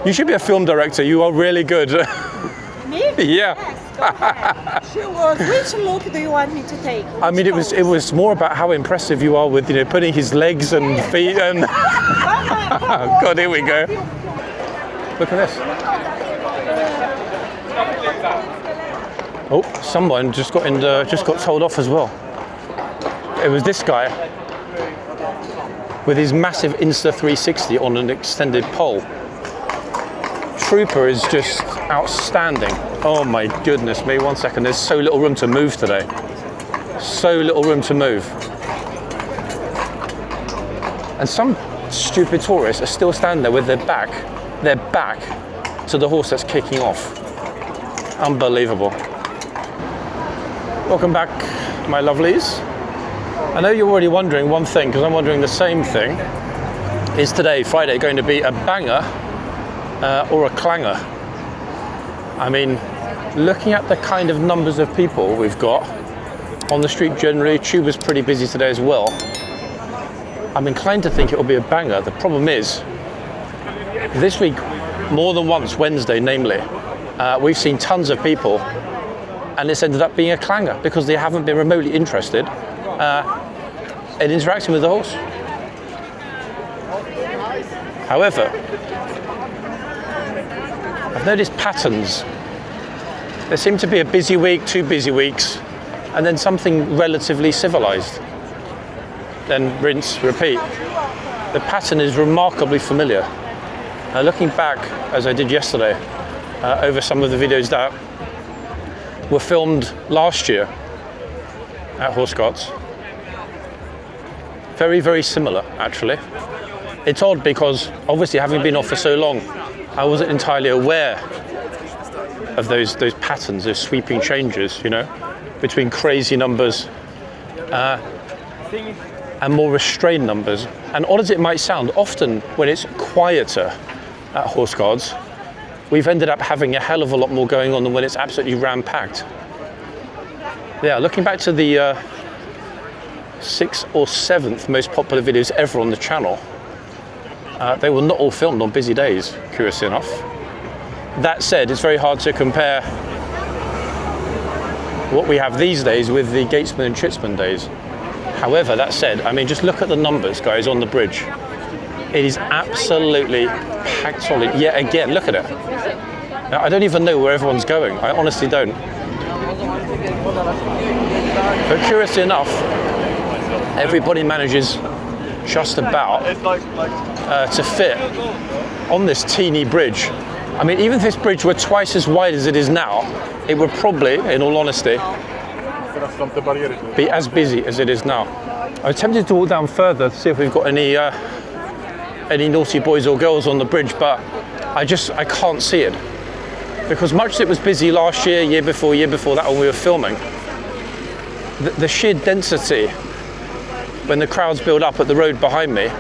You should be a film director. You are really good. Me? Yeah. Yes, go ahead. Which look do you want me to take? I mean, it was more about how impressive you are with, putting his legs and feet and. God, here we go. Look at this. Oh, someone just got told off as well. It was this guy with his massive Insta360 on an extended pole. Trooper is just outstanding. Oh my goodness me, 1 second. There's so little room to move today. So little room to move. And some stupid tourists are still standing there with their back to the horse that's kicking off. Unbelievable. Welcome back, my lovelies. I know you're already wondering one thing, because I'm wondering the same thing. Is today, Friday, going to be a banger or a clanger? I mean, looking at the kind of numbers of people we've got on the street generally, Tube was pretty busy today as well. I'm inclined to think it will be a banger. The problem is, this week, more than once, Wednesday namely, we've seen tons of people and it's ended up being a clanger because they haven't been remotely interested in interacting with the horse. However, I've noticed patterns. There seemed to be a busy week, 2 busy weeks, and then something relatively civilized. Then rinse, repeat. The pattern is remarkably familiar. Looking back, as I did yesterday, over some of the videos that were filmed last year at Horse Guards. Very, very similar, actually. It's odd because, obviously, having been off for so long, I wasn't entirely aware of those patterns, those sweeping changes, between crazy numbers and more restrained numbers. And odd as it might sound, often when it's quieter at Horse Guards, we've ended up having a hell of a lot more going on than when it's absolutely ram-packed. Yeah, looking back to the 6th or 7th most popular videos ever on the channel, they were not all filmed on busy days, curiously enough. That said, it's very hard to compare what we have these days with the Gatesman and Chitsman days. However, that said, I mean, just look at the numbers, guys, on the bridge. It is absolutely packed solid. Yet again, look at it. Now, I don't even know where everyone's going. I honestly don't. But curiously enough, everybody manages just about to fit on this teeny bridge. I mean, even if this bridge were twice as wide as it is now, it would probably, in all honesty, be as busy as it is now. I was tempted to walk down further to see if we've got any naughty boys or girls on the bridge, but I can't see it. Because much as it was busy last year, year before that when we were filming, the sheer density when the crowds build up at the road behind me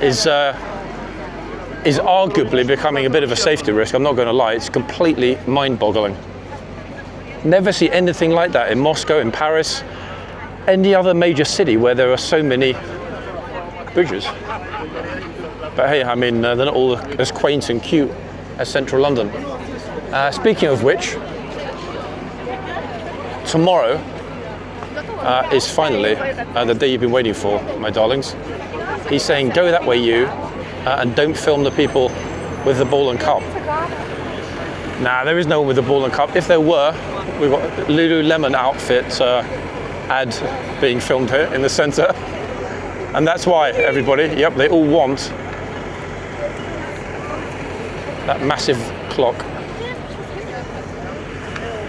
is arguably becoming a bit of a safety risk. I'm not going to lie, it's completely mind-boggling. Never see anything like that in Moscow, in Paris, any other major city where there are so many bridges. But hey, I mean, they're not all as quaint and cute as central London. Speaking of which, tomorrow is finally the day you've been waiting for, my darlings. He's saying, go that way, you, and don't film the people with the ball and cup. Nah, there is no one with the ball and cup. If there were, we've got Lululemon outfit ad being filmed here in the centre. And that's why, everybody, yep, they all want that massive clock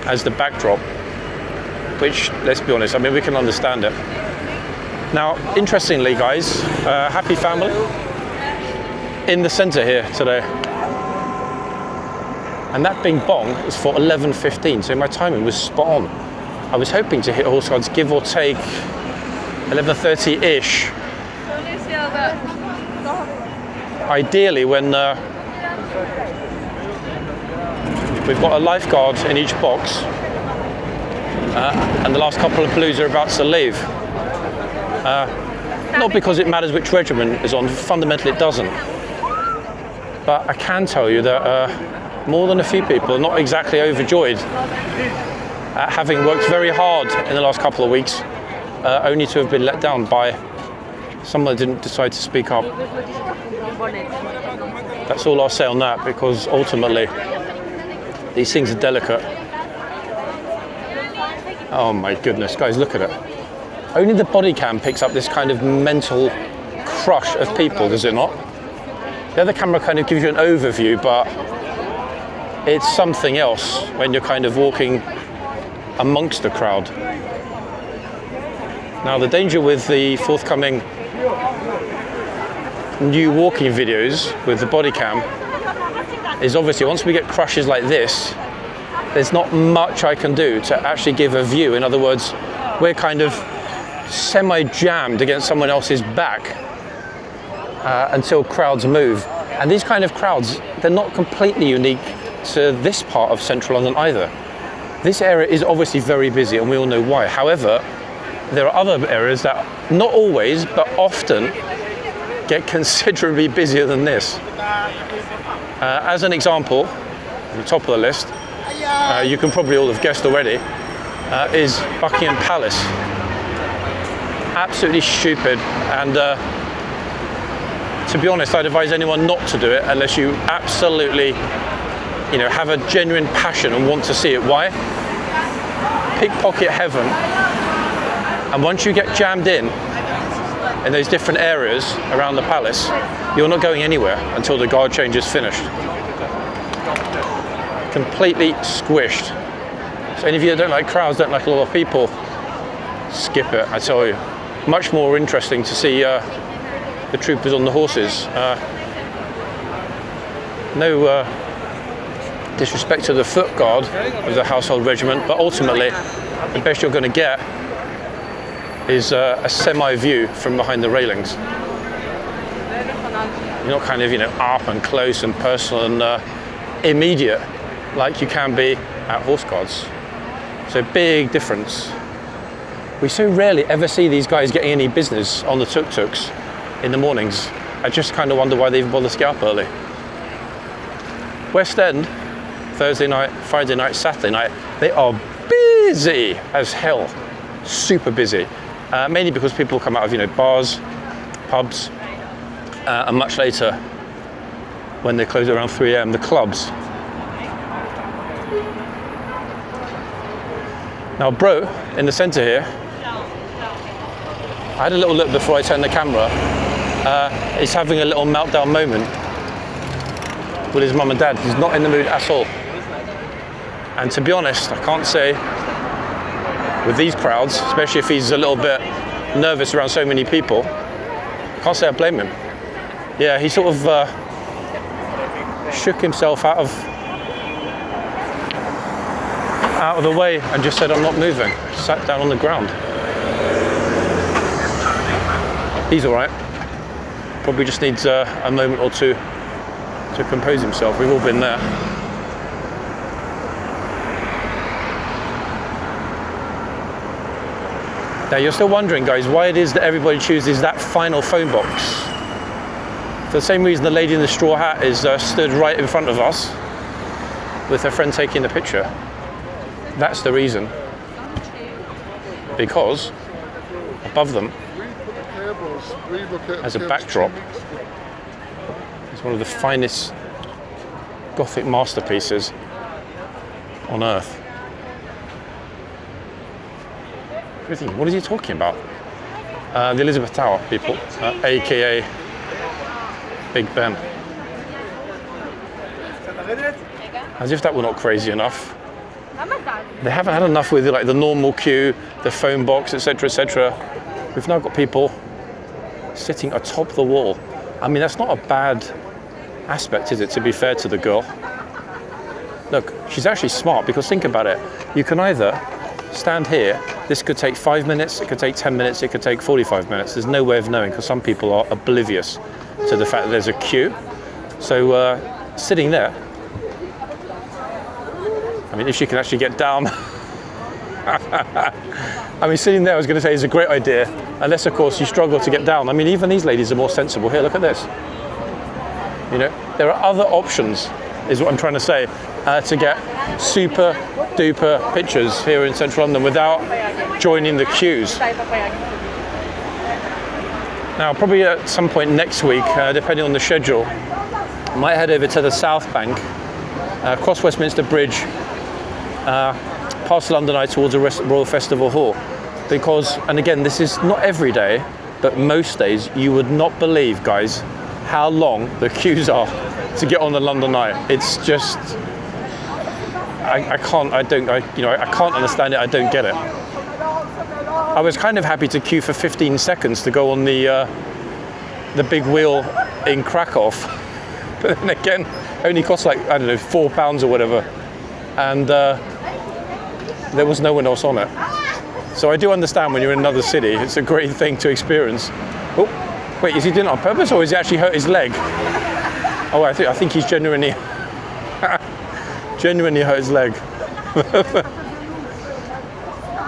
as the backdrop, which, let's be honest, I mean, we can understand it. Now, interestingly, guys, happy family in the centre here today. And that bing bong is for 11:15, so my timing was spot on. I was hoping to hit Horse Guards, give or take 11:30-ish. Ideally, when we've got a lifeguard in each box, and the last couple of blues are about to leave. Not because it matters which regiment is on, fundamentally it doesn't. But I can tell you that more than a few people are not exactly overjoyed at having worked very hard in the last couple of weeks, only to have been let down by someone that didn't decide to speak up. That's all I'll say on that, because ultimately these things are delicate. Oh my goodness, guys, look at it. Only the body cam picks up this kind of mental crush of people, does it not? The other camera kind of gives you an overview, but it's something else when you're kind of walking amongst the crowd. Now, the danger with the forthcoming new walking videos with the body cam is obviously once we get crushes like this, there's not much I can do to actually give a view. In other words, we're kind of semi-jammed against someone else's back until crowds move. And these kind of crowds, they're not completely unique to this part of central London either. This area is obviously very busy and we all know why. However, there are other areas that not always, but often get considerably busier than this. As an example, at the top of the list, you can probably all have guessed already, is Buckingham Palace. Absolutely stupid, and to be honest, I'd advise anyone not to do it unless you absolutely, have a genuine passion and want to see it. Why? Pickpocket heaven. And once you get jammed in those different areas around the palace, you're not going anywhere until the guard change is finished. Completely squished. So any of you that don't like crowds, don't like a lot of people, skip it, I tell you. Much more interesting to see the troopers on the horses. No disrespect to the foot guard of the household regiment, but ultimately the best you're going to get is a semi-view from behind the railings. You're not kind of, up and close and personal and immediate like you can be at horse guards. So big difference. We so rarely ever see these guys getting any business on the tuk-tuks in the mornings. I just kind of wonder why they even bother to get up early. West End, Thursday night, Friday night, Saturday night, they are busy as hell. Super busy. Mainly because people come out of, bars, pubs, and much later, when they close around 3 a.m, the clubs. Now, bro, in the centre here, I had a little look before I turned the camera. He's having a little meltdown moment with his mum and dad. He's not in the mood at all. And to be honest, I can't say with these crowds, especially if he's a little bit nervous around so many people, I can't say I blame him. Yeah, he sort of shook himself out of the way and just said, I'm not moving. Sat down on the ground. He's all right. Probably just needs a moment or two to compose himself. We've all been there. Now you're still wondering, guys, why it is that everybody chooses that final phone box. For the same reason the lady in the straw hat is stood right in front of us with her friend taking the picture. That's the reason. Because above them, as a backdrop, is one of the finest Gothic masterpieces on earth. What is he talking about? The Elizabeth Tower, people, aka Big Ben. As if that were not crazy enough. They haven't had enough with the normal queue, the phone box, etc., etc. We've now got people sitting atop the wall. I mean, that's not a bad aspect, is it, to be fair to the girl? Look, she's actually smart, because think about it. You can either stand here, this could take 5 minutes, it could take 10 minutes, it could take 45 minutes. There's no way of knowing, because some people are oblivious to the fact that there's a queue. So sitting there, I mean, if she can actually get down. I mean, sitting there, I was going to say, is a great idea, unless, of course, you struggle to get down. I mean, even these ladies are more sensible. Here, look at this. There are other options, is what I'm trying to say, to get super duper pictures here in central London without joining the queues. Now, probably at some point next week, depending on the schedule, I might head over to the South Bank, across Westminster Bridge, past London Eye towards the Royal Festival Hall. Because, and again, this is not every day, but most days, you would not believe, guys, how long the queues are to get on the London Eye. It's just, I can't understand it. I don't get it. I was kind of happy to queue for 15 seconds to go on the big wheel in Krakow, but then again, only cost like, I don't know, £4 or whatever, and there was no one else on it. So I do understand when you're in another city, it's a great thing to experience. Oh, wait, is he doing it on purpose or is he actually hurt his leg? Oh, I think he's genuinely hurt his leg.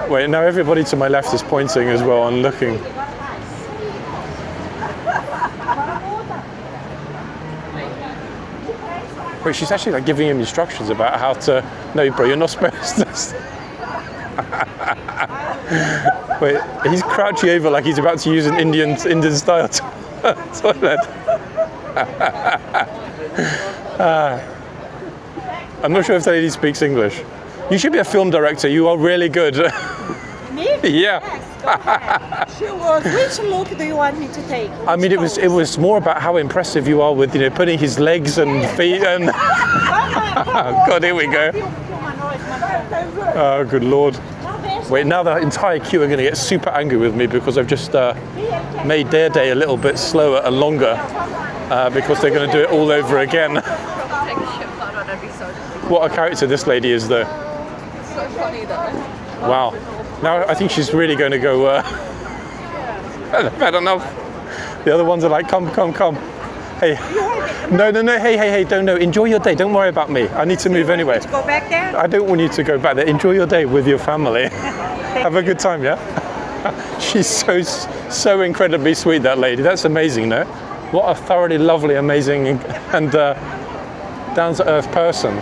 Wait, now everybody to my left is pointing as well and looking. Wait, she's actually like giving him instructions about how to, no bro, you're not supposed to. Wait, he's crouching over like he's about to use an Indian style toilet. I'm not sure if the lady speaks English. You should be a film director. You are really good. Me? Yeah. Yes, go ahead. Sure. Which look do you want me to take? I mean, it was more about how impressive you are with, putting his legs and feet and. God, here we go. Oh, good Lord. Wait, now the entire queue are going to get super angry with me because I've just made their day a little bit slower and longer because they're going to do it all over again. What a character this lady is, though. So funny, though. Wow. Now I think she's really going to go. I've had enough. The other ones are like, come. Hey. No. Hey, don't know. Enjoy your day. Don't worry about me. I need to move anyway. To go back there? I don't want you to go back there. Enjoy your day with your family. Have a good time, yeah? She's so incredibly sweet, that lady. That's amazing, no? What a thoroughly lovely, amazing, and down-to-earth person.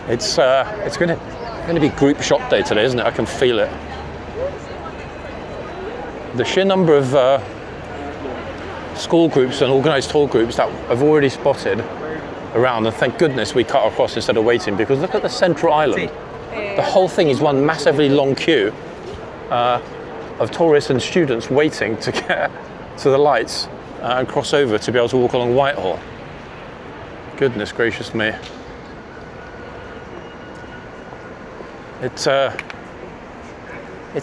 It's going to be group shop day today, isn't it? I can feel it. The sheer number of school groups and organised tour groups that I've already spotted around, and thank goodness we cut across instead of waiting, because look at the central island. The whole thing is one massively long queue of tourists and students waiting to get to the lights and cross over to be able to walk along Whitehall. Goodness gracious me. It's a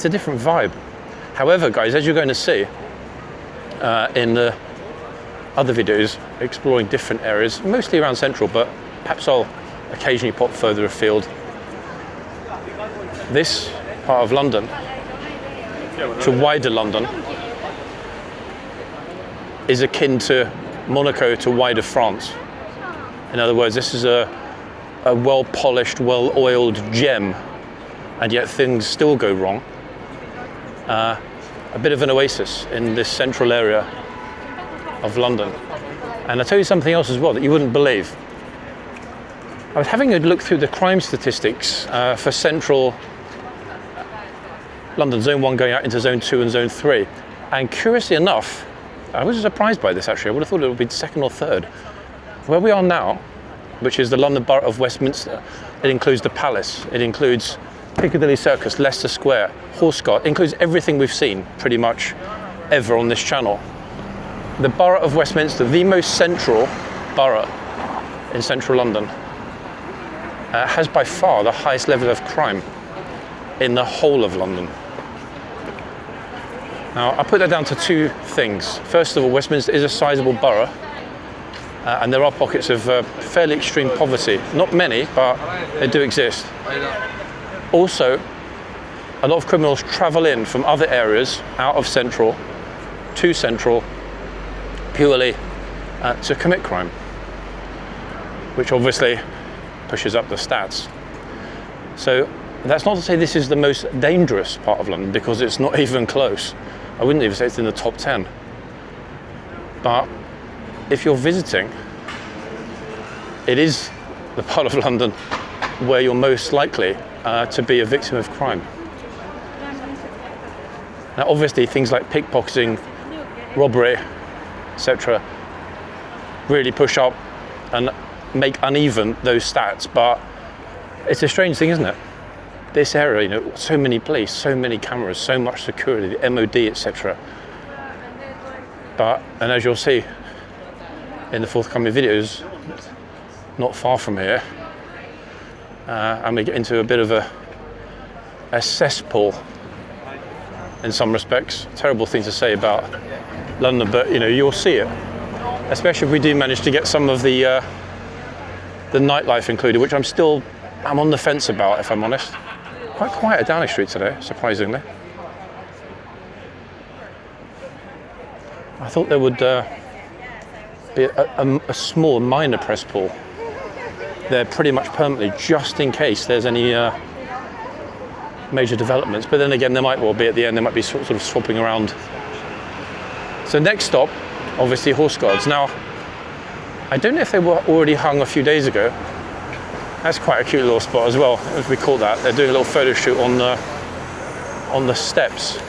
different vibe. However, guys, as you're going to see in the other videos exploring different areas, mostly around Central, but perhaps I'll occasionally pop further afield. This part of London to wider London is akin to Monaco to wider France. In other words, this is a well-polished, well-oiled gem, and yet things still go wrong. A bit of an oasis in this central area of London. And I'll tell you something else as well that you wouldn't believe. I was having a look through the crime statistics for central London, Zone 1 going out into Zone 2 and Zone 3. And curiously enough, I was surprised by this actually. I would have thought it would be second or third. Where we are now, which is the London Borough of Westminster, it includes the Palace, it includes Piccadilly Circus, Leicester Square, Horse Guard, includes everything we've seen pretty much ever on this channel. The Borough of Westminster, the most central borough in central London, has by far the highest level of crime in the whole of London. Now, I put that down to two things. First of all, Westminster is a sizable borough, and there are pockets of fairly extreme poverty. Not many, but they do exist. Also, a lot of criminals travel in from other areas out of Central to Central purely to commit crime, which obviously pushes up the stats. So That's not to say this is the most dangerous part of London, because it's not even close. I wouldn't even say it's in the top 10. But if you're visiting, it is the part of London where you're most likely to be a victim of crime. Now obviously things like pickpocketing, robbery, etc. really push up and make uneven those stats, but it's a strange thing, isn't it? This area, you know, so many police, so many cameras, so much security, the MOD, etc. And as you'll see in the forthcoming videos, not far from here, and we get into a bit of a cesspool in some respects. Terrible thing to say about London, but you know, you'll see it, especially if we do manage to get some of the nightlife included, which I'm on the fence about, if I'm honest. Quite quiet at Downing Street today, surprisingly. I thought there would be a small minor press pool there pretty much permanently, just in case there's any major developments. But then again, there might well be at the end, they might be sort of swapping around. So next stop, obviously Horse Guards. Now, I don't know if they were already hung a few days ago. That's quite a cute little spot as well, as we call that. They're doing a little photo shoot on the steps.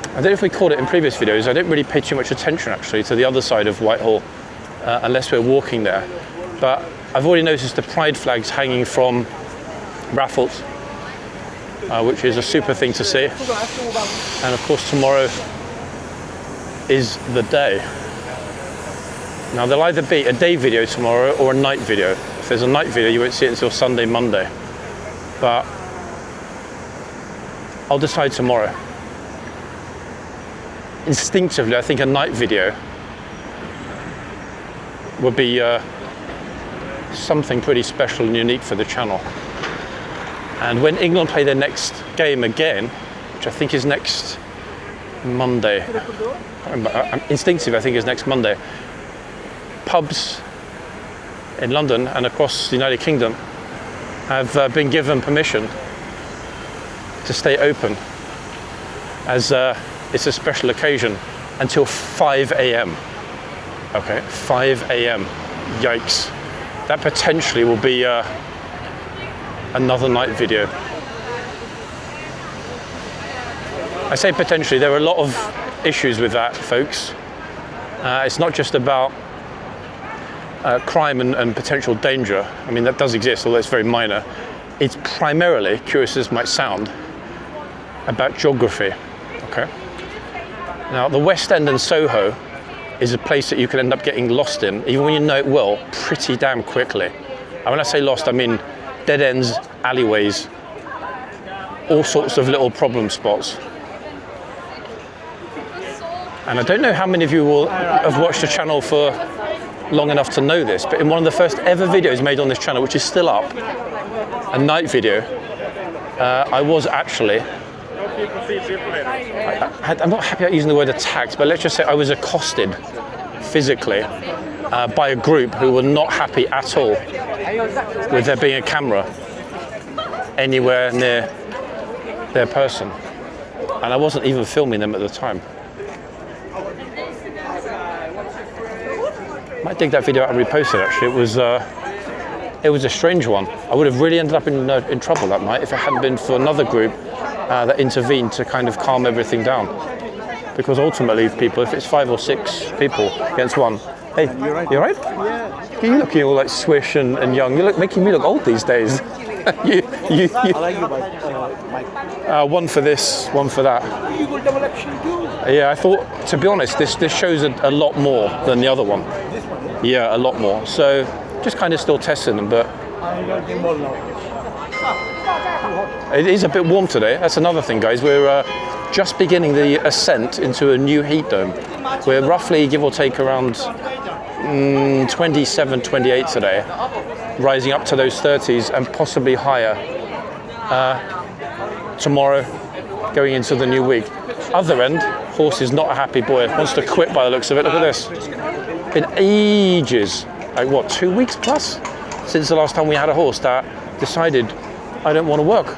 I don't know if we caught it in previous videos. I don't really pay too much attention actually to the other side of Whitehall unless we're walking there. But I've already noticed the pride flags hanging from raffles, which is a super thing to see. And of course tomorrow is the day. Now there'll either be a day video tomorrow or a night video. If there's a night video, you won't see it until Sunday, Monday. But I'll decide tomorrow. Instinctively, I think a night video would be something pretty special and unique for the channel. And when England play their next game again, which I think is next Monday, instinctively I think is next Monday, pubs in London and across the United Kingdom have been given permission to stay open as it's a special occasion until 5 a.m. Okay, 5 a.m. Yikes. That potentially will be another night video. I say potentially, there are a lot of issues with that, folks. It's not just about crime and potential danger. I mean, that does exist, although it's very minor. It's primarily, curious as it might sound, about geography. Okay. Now, the West End and Soho is a place that you can end up getting lost in, even when you know it well, pretty damn quickly. And when I say lost, I mean dead ends, alleyways, all sorts of little problem spots. And I don't know how many of you will have watched the channel for long enough to know this, but in one of the first ever videos made on this channel, which is still up, a night video, I was actually, I'm not happy about using the word attacked, but let's just say I was accosted physically by a group who were not happy at all with there being a camera anywhere near their person. And I wasn't even filming them at the time. Might dig that video out and repost it actually. It was a strange one. I would have really ended up in trouble that night if it hadn't been for another group that intervened to kind of calm everything down. Because ultimately, people, if it's 5 or 6 people against one, hey, you all right? Yeah. You're looking all like swish and young. You're making me look old these days. you. One for this, one for that. You got double action too? Yeah, I thought, to be honest, this shows a lot more than the other one. Yeah, a lot more. So just kind of still testing them, but it is a bit warm today. That's another thing, guys. We're just beginning the ascent into a new heat dome. We're roughly, give or take, around 27, 28 today, rising up to those 30s and possibly higher tomorrow, going into the new week. Other end, horse is not a happy boy. Wants to quit by the looks of it. Look at this. Been ages, like what, 2 weeks plus, since the last time we had a horse that decided I don't want to work.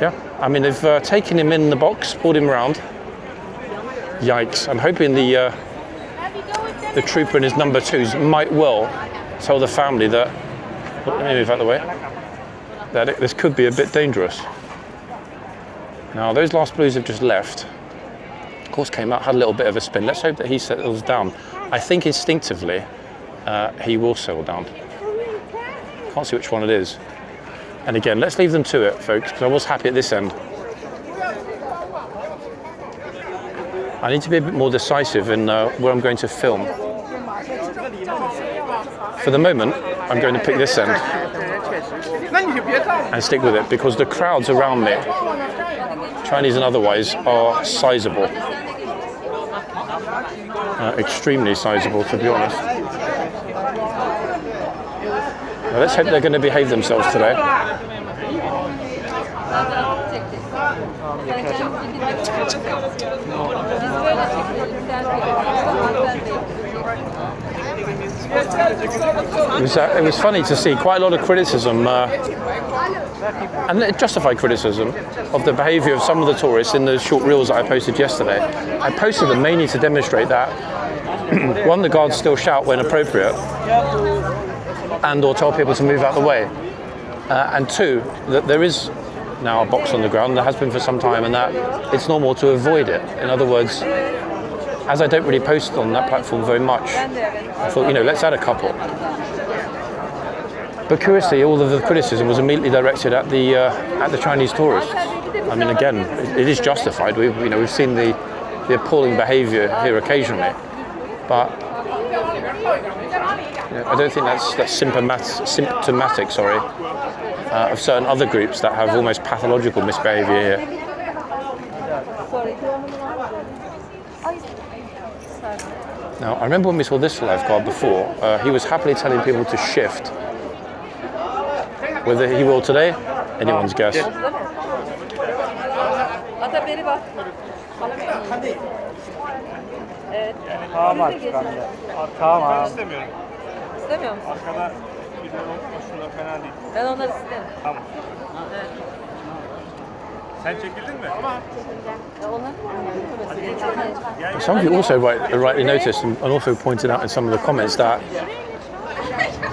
Yeah, I mean, they've taken him in the box, pulled him around. Yikes. I'm hoping the trooper and his number twos might well tell the family that, let me move out of the way, that this could be a bit dangerous. Now, those last blues have just left. Of course, came out, had a little bit of a spin. Let's hope that he settles down. I think instinctively he will settle down. Can't see which one it is. And again, let's leave them to it, folks, because I was happy at this end. I need to be a bit more decisive in where I'm going to film. For the moment, I'm going to pick this end and stick with it, because the crowds around me, Chinese and otherwise, are sizable. Extremely sizable, to be honest. Now, let's hope they're going to behave themselves today. It was funny to see quite a lot of criticism, and justified criticism, of the behaviour of some of the tourists in the short reels that I posted yesterday. I posted them mainly to demonstrate that, one, the guards still shout when appropriate, and or tell people to move out the way, and two, that there is now a box on the ground, there has been for some time, and that it's normal to avoid it. In other words, as I don't really post on that platform very much, I thought, let's add a couple. But curiously, all of the criticism was immediately directed at the Chinese tourists. I mean, again, it is justified. We've seen the appalling behaviour here occasionally, but I don't think that's symptomatic. Of certain other groups that have almost pathological misbehaviour here. Now, I remember when we saw this lifeguard before, he was happily telling people to shift. Whether he will today, anyone's guess. Some of you also rightly noticed and also pointed out in some of the comments that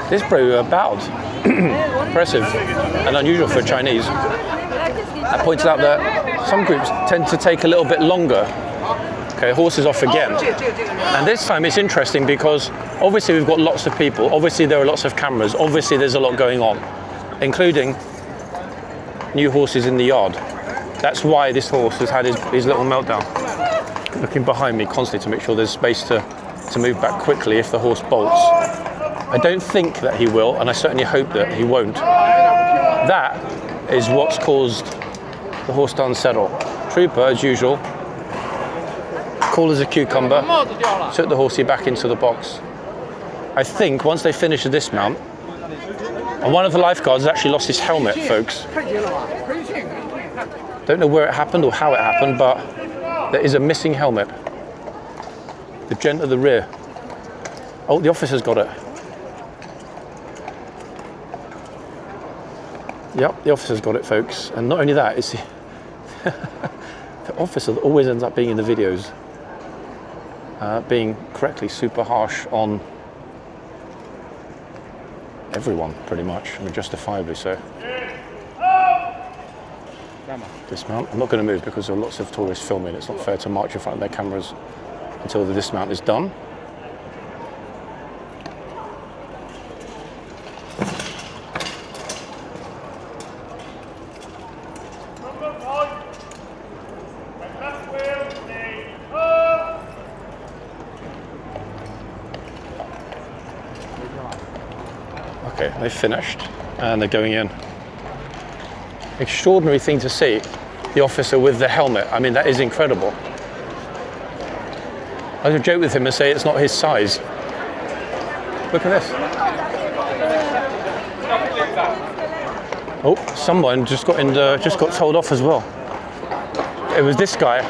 this bro bowed. Impressive and unusual for Chinese. I pointed out that some groups tend to take a little bit longer. Okay, horse is off again. And this time it's interesting because obviously we've got lots of people, obviously there are lots of cameras, obviously there's a lot going on, including new horses in the yard. That's why this horse has had his little meltdown. Looking behind me constantly to make sure there's space to move back quickly if the horse bolts. I don't think that he will, and I certainly hope that he won't. That is what's caused the horse to unsettle. Trooper, as usual, cool as a cucumber, took the horsey back into the box. I think once they finish the dismount, and one of the lifeguards has actually lost his helmet, folks. Don't know where it happened or how it happened, but there is a missing helmet. The gent at the rear. Oh, the officer's got it. Yep, the officer's got it, folks. And not only that, it's the officer that always ends up being in the videos, being correctly super harsh on everyone, pretty much. I mean, justifiably so. Dismount. I'm not going to move because there are lots of tourists filming. It's not fair to march in front of their cameras until the dismount is done. Okay, they've finished and they're going in. Extraordinary thing to see, the officer with the helmet. I mean, that is incredible. I would joke with him and say it's not his size. Look at this. Oh, someone just got told off as well. It was this guy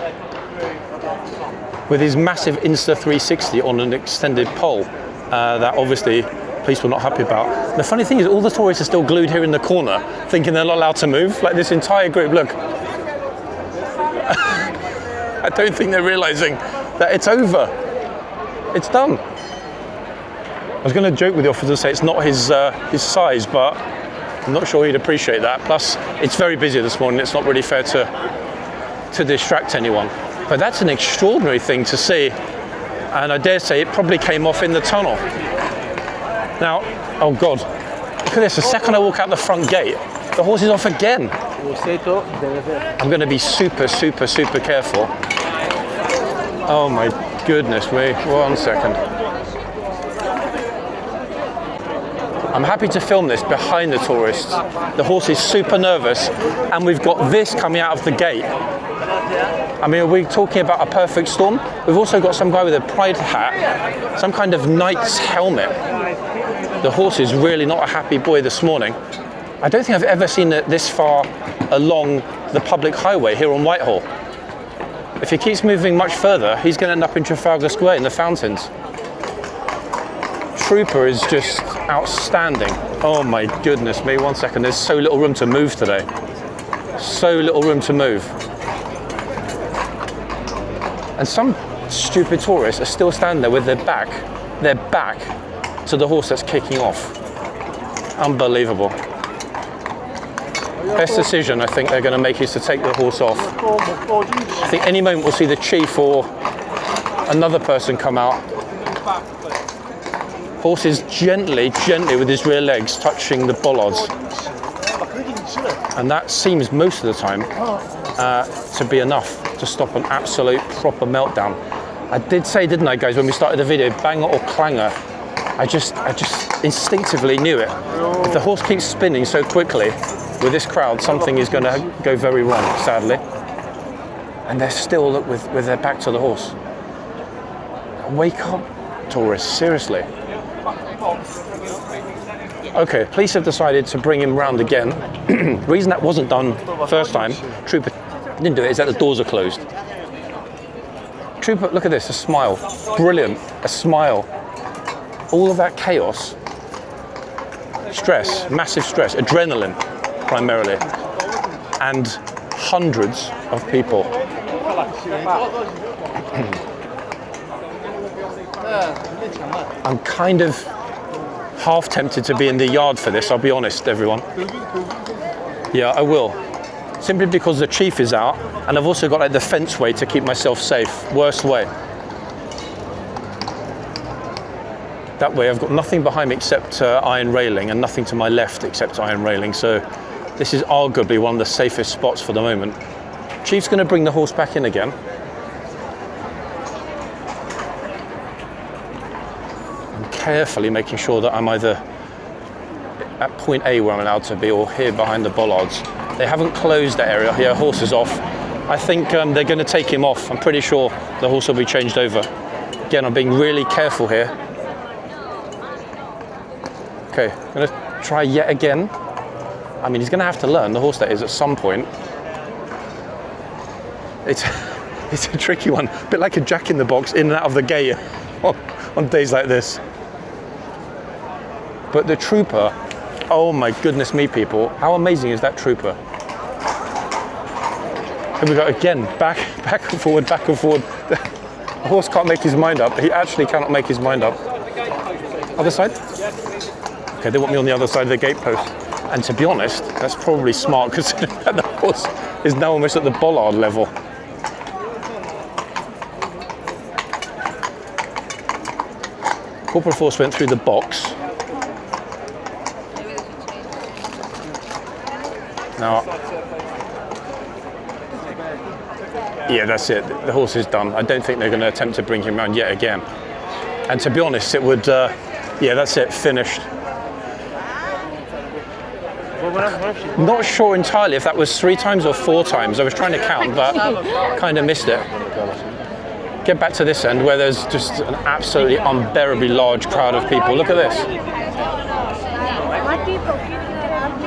with his massive Insta 360 on an extended pole that obviously police were not happy about. The funny thing is all the tourists are still glued here in the corner, thinking they're not allowed to move. Like this entire group, look. I don't think they're realizing that it's over. It's done. I was going to joke with the officer and say it's not his size, but I'm not sure he'd appreciate that. Plus, it's very busy this morning. It's not really fair to distract anyone. But that's an extraordinary thing to see. And I dare say it probably came off in the tunnel. Now, oh God, look at this. The second I walk out the front gate, the horse is off again. I'm going to be super, super, super careful. Oh my goodness me. 1 second. I'm happy to film this behind the tourists. The horse is super nervous, and we've got this coming out of the gate. I mean, are we talking about a perfect storm? We've also got some guy with a pride hat, some kind of knight's helmet. The horse is really not a happy boy this morning. I don't think I've ever seen it this far along the public highway here on Whitehall. If he keeps moving much further, he's going to end up in Trafalgar Square in the fountains. Trooper is just outstanding. Oh my goodness me, 1 second. There's so little room to move today. So little room to move. And some stupid tourists are still standing there with their back to the horse that's kicking off. Unbelievable. Best decision I think they're going to make is to take the horse off. I think any moment we'll see the chief or another person come out. Horse is gently with his rear legs touching the bollards. And that seems most of the time to be enough to stop an absolute proper meltdown. I did say, didn't I, guys, when we started the video, banger or clanger. I just instinctively knew it. If the horse keeps spinning so quickly with this crowd, something is going to go very wrong, sadly. And they're still, look, with their back to the horse. Wake up, tourists, seriously. Okay, police have decided to bring him round again. The reason that wasn't done first time, Trooper didn't do it, is that the doors are closed. Trooper, look at this, a smile. Brilliant, a smile. All of that chaos, stress, massive stress, adrenaline primarily, and hundreds of people. I'm kind of half tempted to be in the yard for this, I'll be honest, everyone. Yeah, I will. Simply because the chief is out, and I've also got like the fence way to keep myself safe. Worst way. That way I've got nothing behind me except iron railing, and nothing to my left except iron railing. So this is arguably one of the safest spots for the moment. Chief's going to bring the horse back in again. I'm carefully making sure that I'm either at point A where I'm allowed to be, or here behind the bollards. They haven't closed that area. Yeah, horse is off. I think they're going to take him off. I'm pretty sure the horse will be changed over. Again, I'm being really careful here. Okay, I'm going to try yet again. I mean, he's going to have to learn, the horse that is, at some point. It's a tricky one, a bit like a jack-in-the-box in and out of the gate on days like this. But the trooper, oh my goodness me, people, how amazing is that trooper? Here we go again, back and forward, back and forward. The horse can't make his mind up. He actually cannot make his mind up. Other side? Okay, they want me on the other side of the gate post. And to be honest, that's probably smart because the horse is now almost at the bollard level. Corporal of Horse went through the box. Now, yeah, that's it. The horse is done. I don't think they're going to attempt to bring him around yet again. And to be honest, it would, yeah, that's it, finished. Not sure entirely if that was 3 times or 4 times. I was trying to count, but kind of missed it. Get back to this end where there's just an absolutely unbearably large crowd of people. Look at this.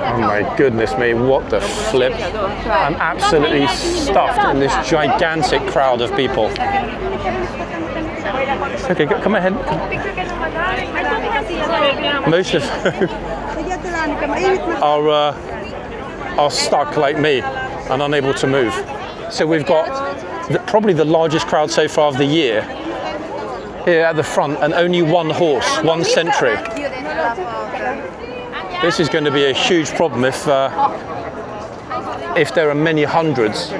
Oh my goodness me, what the flip. I'm absolutely stuffed in this gigantic crowd of people. Okay, come ahead. Most of are stuck like me and unable to move. So we've got probably the largest crowd so far of the year here at the front, and only one horse, one sentry. This is going to be a huge problem if there are many hundreds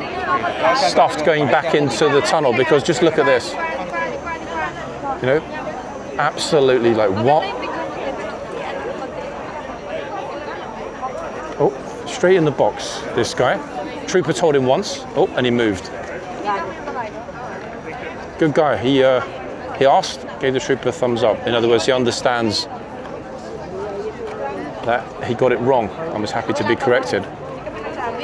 stuffed going back into the tunnel, because just look at this. You know, absolutely, like, what? Oh, straight in the box, this guy. Trooper told him once, oh, and he moved. Good guy. He asked, gave the trooper a thumbs up. In other words, he understands that he got it wrong and was happy to be corrected.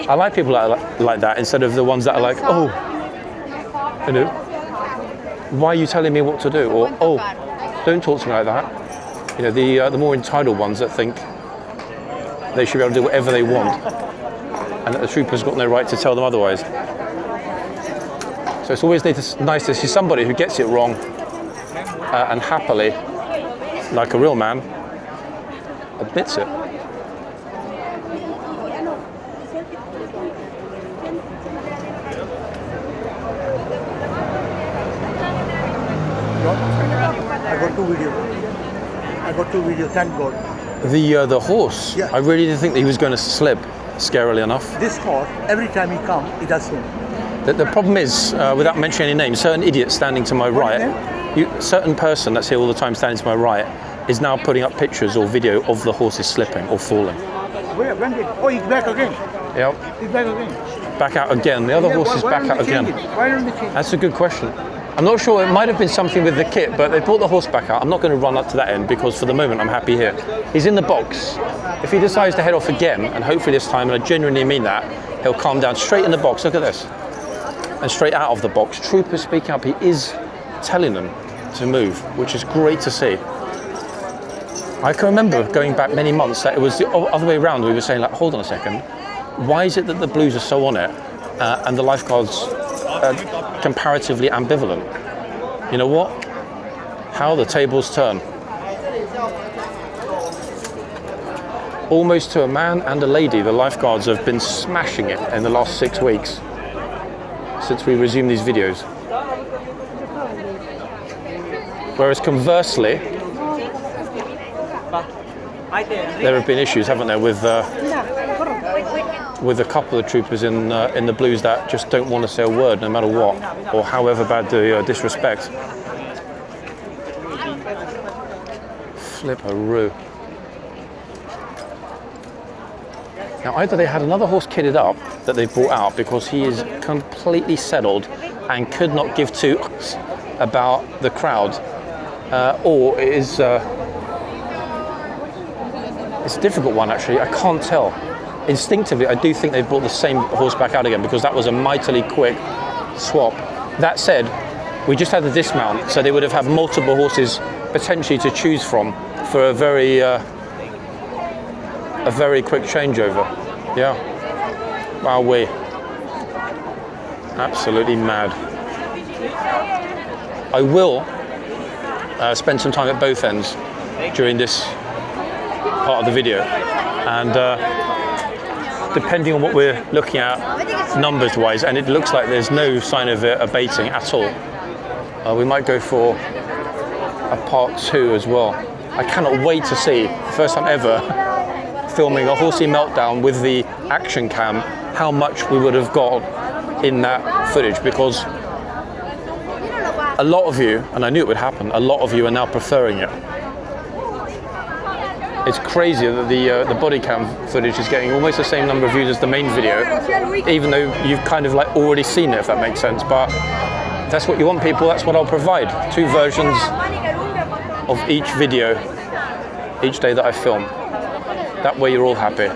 I like people like that, instead of the ones that are like, oh, you know, why are you telling me what to do? Or, oh, don't talk to me like that. You know, the more entitled ones that think they should be able to do whatever they want, and that the trooper's got no right to tell them otherwise. So it's always nice to see somebody who gets it wrong and happily, like a real man, admits it. I got two videos, thank God. The horse, yeah. I really didn't think that he was going to slip, scarily enough. This horse, every time he comes, he does swim. The problem is, without mentioning any names, certain idiot standing to my right, certain person that's here all the time standing to my right, is now putting up pictures or video of the horses slipping or falling. Where? When did? Oh, he's back again. Yep. He's back again. Back out again. The other horse is back out again. Why don't they change it? That's a good question. I'm not sure, it might have been something with the kit, but they brought the horse back out. I'm not going to run up to that end, because for the moment I'm happy here. He's in the box. If he decides to head off again, and hopefully this time, and I genuinely mean that, he'll calm down straight in the box. Look at this. And straight out of the box. Trooper speaking up, he is telling them to move, which is great to see. I can remember going back many months that it was the other way around. We were saying, like, hold on a second, why is it that the Blues are so on it and the lifeguards are comparatively ambivalent? You know what? How the tables turn. Almost to a man and a lady, the lifeguards have been smashing it in the last 6 weeks since we resumed these videos. Whereas conversely, there have been issues, haven't there, with a couple of troopers in the Blues that just don't want to say a word no matter what, or however bad the disrespect. Flip-a-roo. Now, either they had another horse kitted up that they brought out because he is completely settled and could not give two about the crowd, or it is it's a difficult one, actually. I can't tell. Instinctively, I do think they've brought the same horse back out again, because that was a mightily quick swap. That said, we just had the dismount, so they would have had multiple horses potentially to choose from for a very quick changeover. Yeah. Wowee. Absolutely mad. I will spend some time at both ends during this part of the video, and depending on what we're looking at numbers wise, and it looks like there's no sign of it abating at all, we might go for a part 2 as well. I cannot wait to see, first time ever filming a horsey meltdown with the action cam, how much we would have got in that footage, because a lot of you, and I knew it would happen, a lot of you are now preferring it. It's crazy that the BODYCAM footage is getting almost the same number of views as the main video, even though you've kind of like already seen it, if that makes sense. But that's what you want, people. That's what I'll provide. 2 versions of each video each day that I film. That way you're all happy.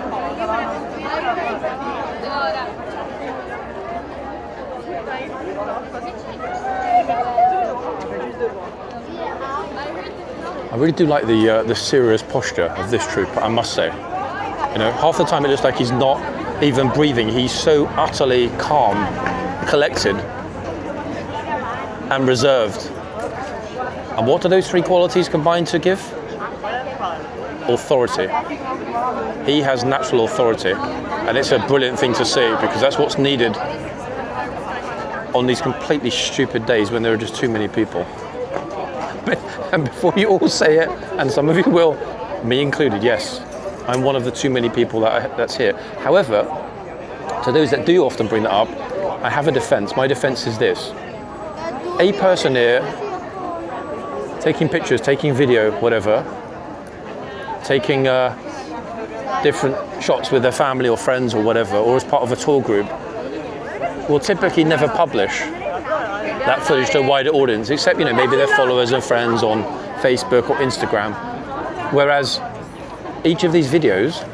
I really do like the serious posture of this trooper, I must say. You know, half the time it looks like he's not even breathing. He's so utterly calm, collected, and reserved. And what do those three qualities combine to give? Authority. He has natural authority, and it's a brilliant thing to see because that's what's needed on these completely stupid days when there are just too many people. And before you all say it, and some of you will, me included, yes, I'm one of the too many people that's here. However, to those that do often bring that up, I have a defense. My defense is this. A person here taking pictures, taking video, whatever, taking different shots with their family or friends or whatever, or as part of a tour group, will typically never publish that footage to a wider audience, except, you know, maybe their followers and friends on Facebook or Instagram. Whereas each of these videos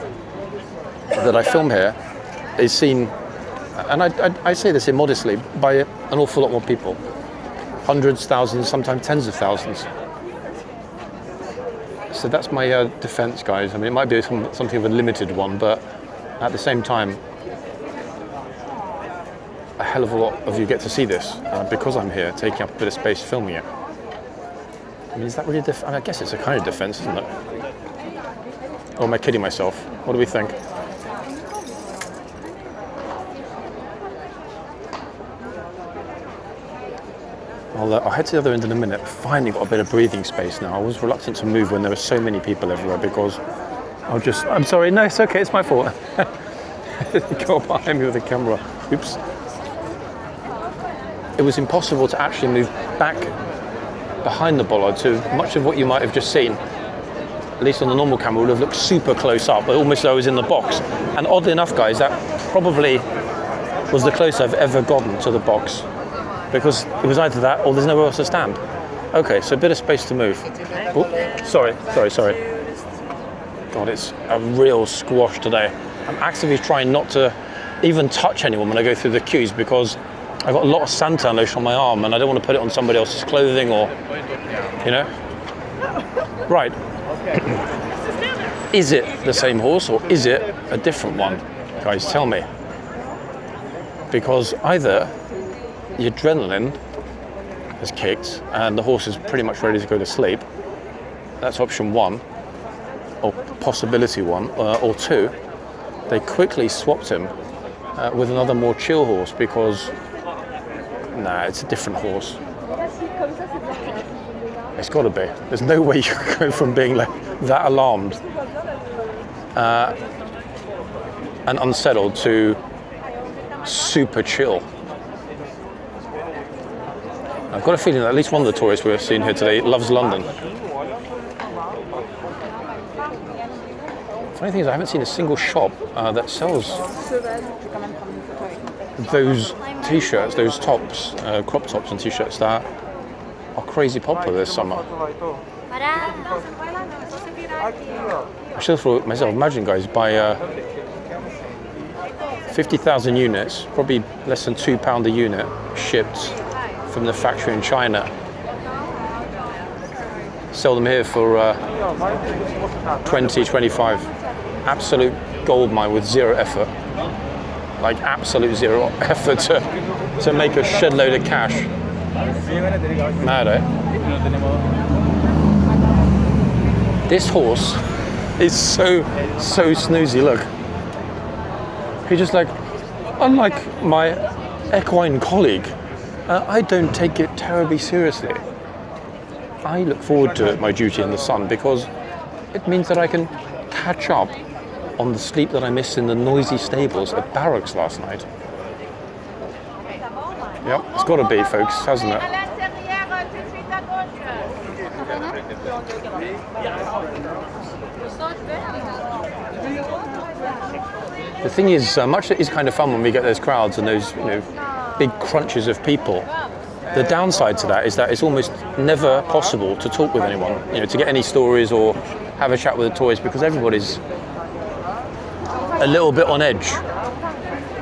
that I film here is seen, and I say this immodestly, by an awful lot more people. Hundreds, thousands, sometimes tens of thousands. So that's my defense, guys. I mean, it might be something of a limited one, but at the same time, a hell of a lot of you get to see this because I'm here, taking up a bit of space filming it. I mean, is that really I mean, I guess it's a kind of defense, isn't it? Or am I kidding myself? What do we think? I'll head to the other end in a minute. Finally got a bit of breathing space now. I was reluctant to move when there were so many people everywhere because I'm sorry, no, it's okay, it's my fault. Go behind me with the camera. Oops. It was impossible to actually move back behind the bollard to much of what you might have just seen. At least on the normal camera would have looked super close up, but almost though I was in the box. And oddly enough, guys, that probably was the closest I've ever gotten to the box, because it was either that or there's nowhere else to stand. Okay, so a bit of space to move. Oh, sorry. God, it's a real squash today. I'm actively trying not to even touch anyone when I go through the queues because I've got a lot of suntan lotion on my arm and I don't want to put it on somebody else's clothing or, you know. Right. Is it the same horse or is it a different one? Guys, tell me. Because either the adrenaline has kicked and the horse is pretty much ready to go to sleep. That's option one, or possibility one, or two. They quickly swapped him with another more chill horse because, nah, it's a different horse. It's got to be. There's no way you can go from being like that alarmed and unsettled to super chill. I've got a feeling that at least one of the tourists we've seen here today loves London. Funny thing is, I haven't seen a single shop that sells those t-shirts, those tops, crop tops and t-shirts that are crazy popular this summer. I should have thought myself, imagine guys, buy 50,000 units, probably less than £2 a unit, shipped from the factory in China. Sell them here for 20, 25. Absolute gold mine with zero effort. Like absolute zero effort to make a shed load of cash. Mad, eh? This horse is so snoozy, look. He's just like, unlike my equine colleague, I don't take it terribly seriously. I look forward to my duty in the sun because it means that I can catch up on the sleep that I missed in the noisy stables at barracks last night. Yep, it's got to be, folks, hasn't it? The thing is, much is kind of fun when we get those crowds and those, big crunches of people. The downside to that is that it's almost never possible to talk with anyone, to get any stories or have a chat with the tourists because everybody's a little bit on edge.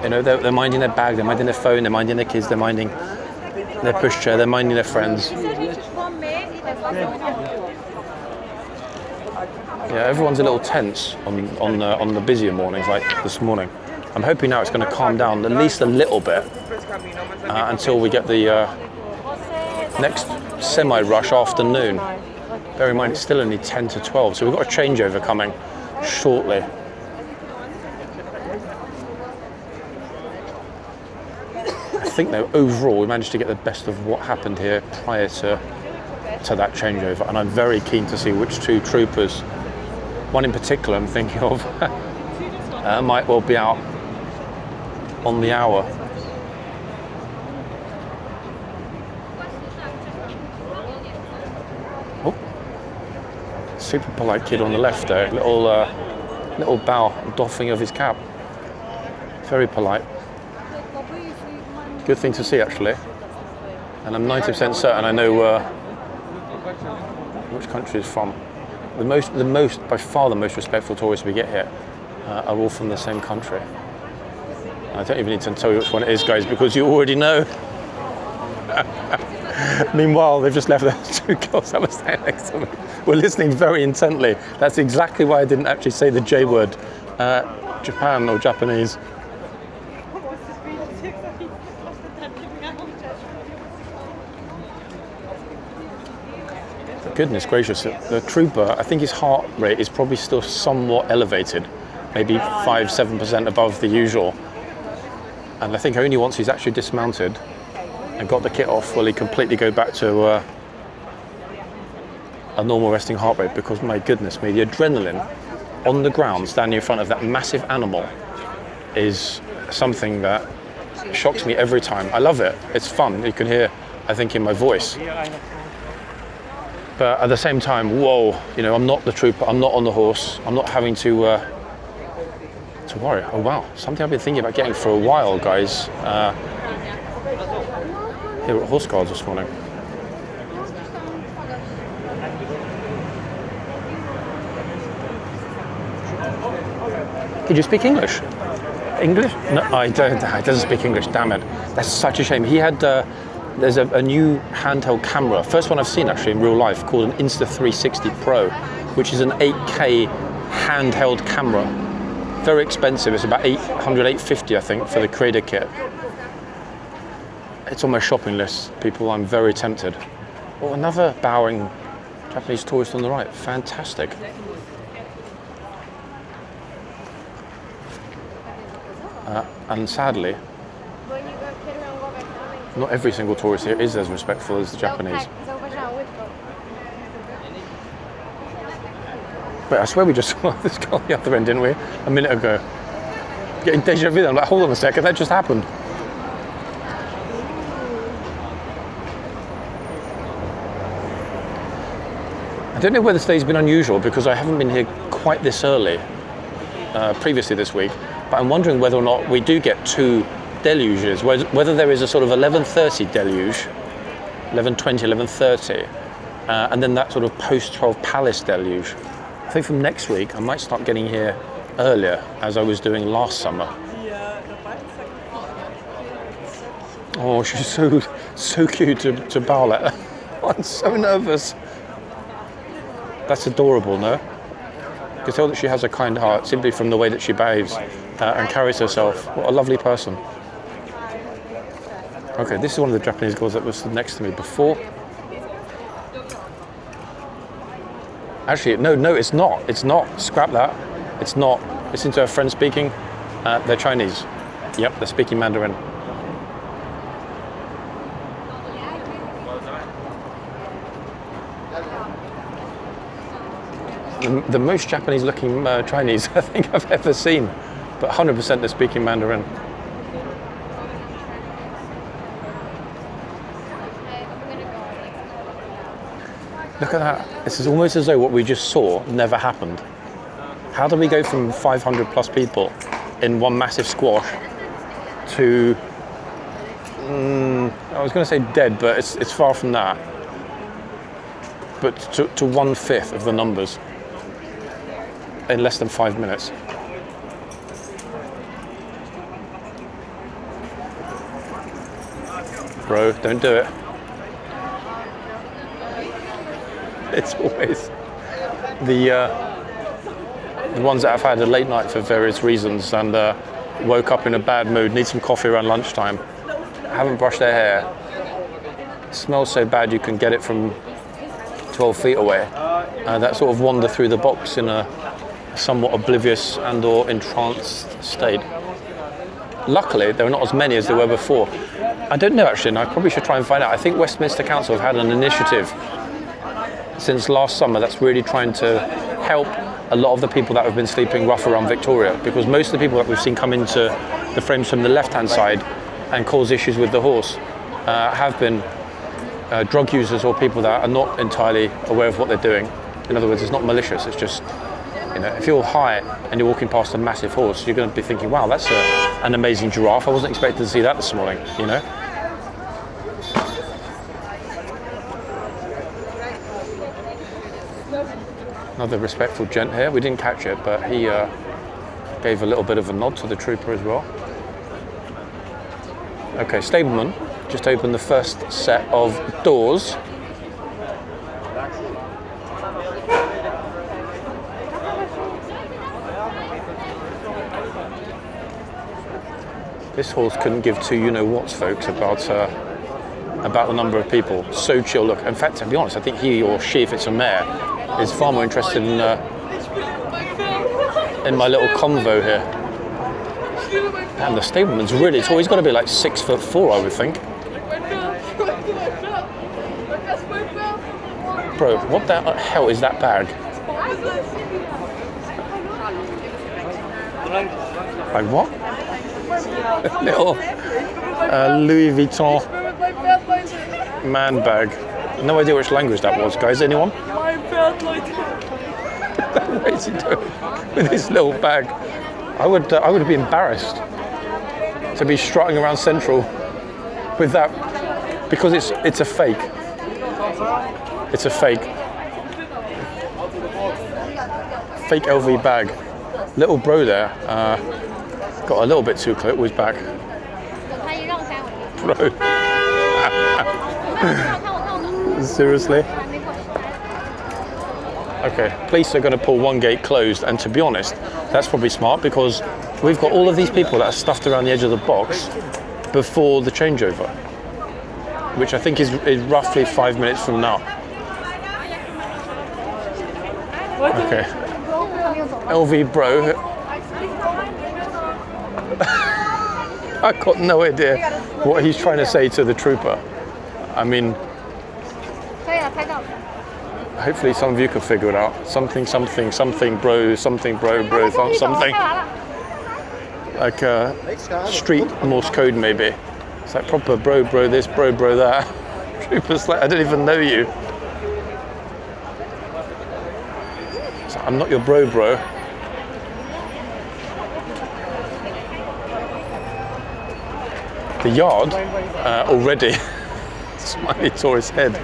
They're minding their bag, they're minding their phone, they're minding their kids, they're minding their pushchair, they're minding their friends. Yeah, everyone's a little tense on the busier mornings like this morning. I'm hoping now it's going to calm down at least a little bit until we get the next semi-rush afternoon. Bear in mind, it's still only 10 to 12, so we've got a changeover coming shortly. I think, though, overall, we managed to get the best of what happened here prior to that changeover, and I'm very keen to see which two troopers, one in particular I'm thinking of, might well be out on the hour. Oh, super polite kid on the left there, little bow, doffing of his cap. Very polite. Good thing to see, actually. And I'm 90% certain I know which country is from. By far the most respectful tourists we get here are all from the same country. I don't even need to tell you which one it is, guys, because you already know. Meanwhile, they've just left those two girls that were standing next to me. We're listening very intently. That's exactly why I didn't actually say the J word. Japan or Japanese. Goodness gracious, the trooper, I think his heart rate is probably still somewhat elevated, maybe 5-7% above the usual. And I think only once he's actually dismounted and got the kit off will he completely go back to a normal resting heart rate, because my goodness me, the adrenaline on the ground standing in front of that massive animal is something that shocks me every time. I love it, it's fun, you can hear, I think, in my voice. But at the same time, whoa, you know, I'm not the trooper, I'm not on the horse, I'm not having to worry. Oh wow, something I've been thinking about getting for a while, guys. Here at Horse Guards this morning. Did you speak English? English? No, I don't. He doesn't speak English, damn it. That's such a shame. He had... there's a new handheld camera, first one I've seen actually in real life, called an Insta360 Pro, which is an 8K handheld camera. Very expensive, it's about $850 I think for the creator kit. It's on my shopping list, people, I'm very tempted. Oh, another bowing Japanese tourist on the right, fantastic. And sadly, not every single tourist here is as respectful as the Japanese. Wait, I swear we just saw this guy on the other end, didn't we? A minute ago. Getting deja vu. I'm like, hold on a second, that just happened. I don't know whether today's been unusual because I haven't been here quite this early previously this week, but I'm wondering whether or not we do get two deluges, whether there is a sort of 11:30 deluge, 11:20, 11:30, and then that sort of post-12 palace deluge. I think from next week I might start getting here earlier, as I was doing last summer. Oh, she's so cute to bow at her. I'm so nervous. That's adorable, no? You can tell that she has a kind heart simply from the way that she behaves and carries herself. What a lovely person. Okay, this is one of the Japanese girls that was next to me before. Actually, no, it's not. It's not. Scrap that. It's not. Listen to her friend speaking. They're Chinese. Yep, they're speaking Mandarin. The most Japanese-looking Chinese I think I've ever seen, but 100% they're speaking Mandarin. Look at that. This is almost as though what we just saw never happened. How do we go from 500 plus people in one massive squash to, I was going to say dead, but it's far from that, but to 1/5 of the numbers in less than 5 minutes. Bro, don't do it. It's always the ones that have had a late night for various reasons and woke up in a bad mood, need some coffee around lunchtime, haven't brushed their hair, smells so bad you can get it from 12 feet away, that sort of wander through the box in a somewhat oblivious and or entranced state. Luckily, there are not as many as there were before. I don't know actually, and I probably should try and find out. I think Westminster Council have had an initiative since last summer that's really trying to help a lot of the people that have been sleeping rough around Victoria, because most of the people that we've seen come into the frames from the left-hand side and cause issues with the horse have been drug users or people that are not entirely aware of what they're doing. In other words, it's not malicious, it's just, you know, if you're high and you're walking past a massive horse, you're going to be thinking, wow, that's an amazing giraffe. I wasn't expecting to see that this morning, you know. Another respectful gent here. We didn't catch it, but he gave a little bit of a nod to the trooper as well. Okay, stableman just opened the first set of doors. This horse couldn't give two you-know-whats, folks, about the number of people. So chill. Look, in fact, to be honest, I think he or she, if it's a mare, is far more interested in my little convo here. And the stableman's really tall. He's got to be like 6'4", I would think. Bro, what the hell is that bag? Like what? Little Louis Vuitton man bag. No idea which language that was, guys. Anyone? What is he doing with his little bag? I would be embarrassed to be strutting around Central with that, because it's a fake. It's a fake LV bag. Little bro there got a little bit too close with his back. Bro. Seriously? Okay, police are going to pull one gate closed, and to be honest, that's probably smart, because we've got all of these people that are stuffed around the edge of the box before the changeover, which I think is roughly 5 minutes from now. Okay. LV bro. I got no idea what he's trying to say to the trooper. I mean, hopefully some of you can figure it out. Something bro, something. Like street Morse code maybe. It's like proper bro this, bro that. Trooper's like, I don't even know you. So I'm not your bro. The yard already, Smiley tore his head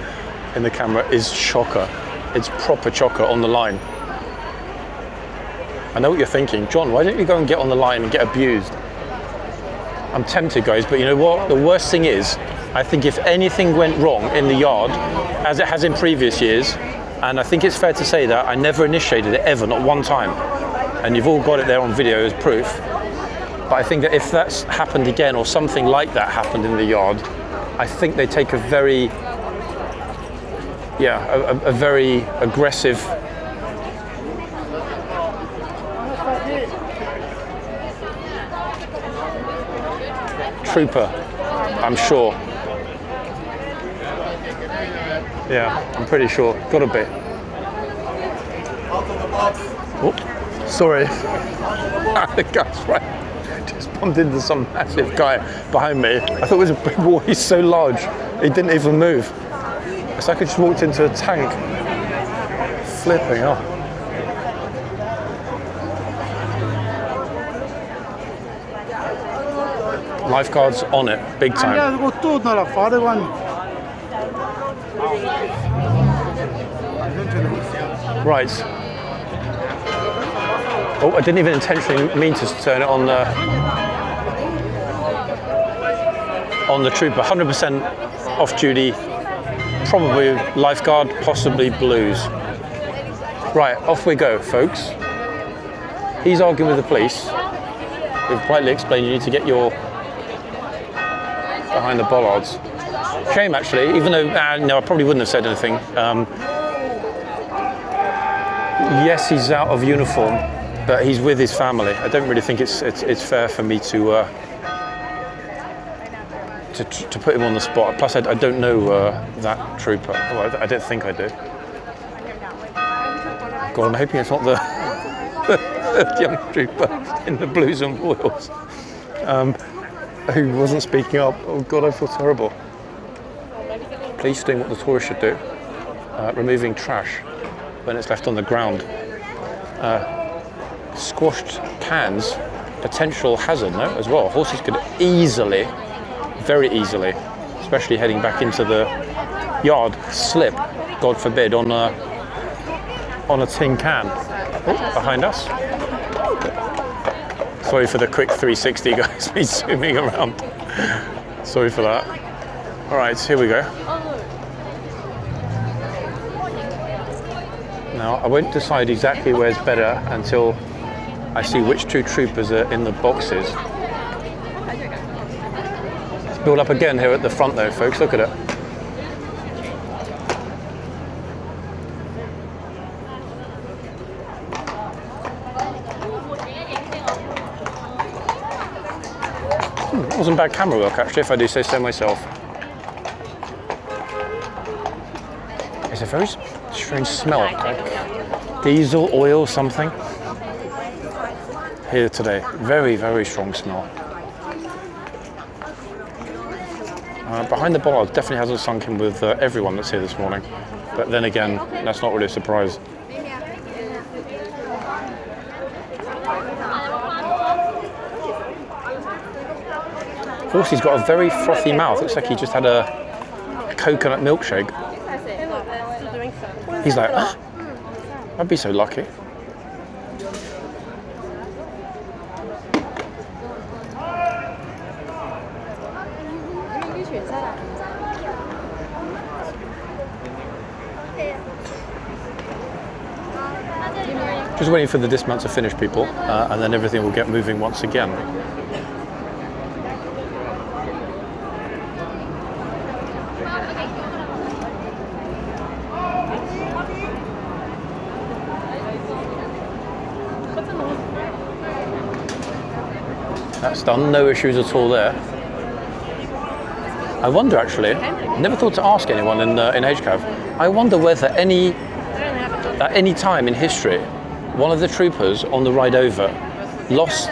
in the camera, is chocker. It's proper chocker on the line. I know what you're thinking, John, why don't you go and get on the line and get abused? I'm tempted, guys, but you know what? The worst thing is, I think if anything went wrong in the yard, as it has in previous years, and I think it's fair to say that I never initiated it ever, not one time, and you've all got it there on video as proof, but I think that if that's happened again, or something like that happened in the yard, I think they take a very aggressive trooper, I'm sure. Yeah, I'm pretty sure. Gotta be. Oh, sorry. The guy's right. Just bumped into some massive guy behind me. I thought it was a big wall. He's so large, he didn't even move. It's like I just walked into a tank. Flipping hell. Lifeguards on it, big time. Right. Oh, I didn't even intentionally mean to turn it on the trooper. 100% off duty, probably lifeguard, possibly blues. Right, off we go, folks. He's arguing with the police. We've politely explained you need to get your behind the bollards. Shame, actually, even though, no, I probably wouldn't have said anything. Yes, he's out of uniform, but he's with his family. I don't really think it's fair for me to put him on the spot. Plus, I don't know that trooper. Well, I don't think I do. God, I'm hoping it's not the young trooper in the blues and boils who wasn't speaking up. Oh God, I feel terrible. Police doing what the tourists should do, removing trash when it's left on the ground. Squashed cans, potential hazard, no, as well. Horses could easily, very easily, especially heading back into the yard, slip, God forbid, on a tin can. Oh, behind us. Sorry for the quick 360, guys, me zooming around. Sorry for that. All right, here we go. Now, I won't decide exactly where's better until I see which two troopers are in the boxes. Let's build up again here at the front though, folks, look at it. It wasn't bad camera work actually, if I do say so myself. It's a very strange smell, like diesel, oil, something. Here today, very, very strong smell. Behind the bar definitely hasn't sunk in with everyone that's here this morning. But then again, that's not really a surprise. Horsey's got a very frothy mouth. Looks like he just had a coconut milkshake. He's like, ah, I'd be so lucky. Just waiting for the dismount to finish, people, and then everything will get moving once again. That's done, no issues at all there. I wonder actually, never thought to ask anyone in HCAV, I wonder whether at any time in history, one of the troopers on the ride over lost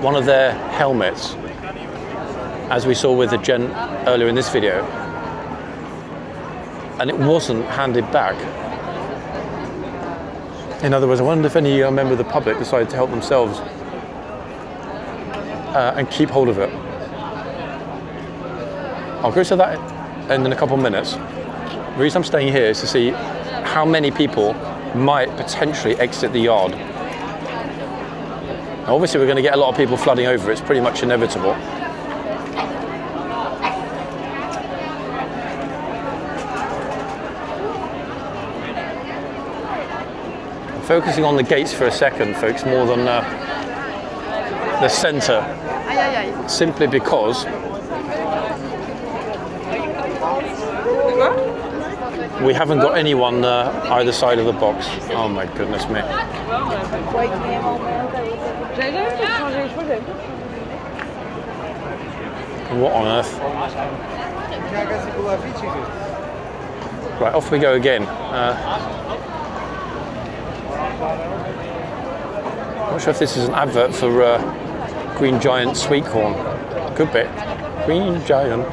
one of their helmets, as we saw with the gent earlier in this video, and it wasn't handed back. In other words, I wonder if any member of the public decided to help themselves and keep hold of it. I'll go to that in a couple of minutes. The reason I'm staying here is to see how many people might potentially exit the yard. Now, obviously, we're going to get a lot of people flooding over. It's pretty much inevitable. I'm focusing on the gates for a second, folks, more than the centre, simply because we haven't got anyone either side of the box. Oh my goodness me. What on earth? Right, off we go again. I'm not sure if this is an advert for Green Giant sweet corn. Could be. Green Giant.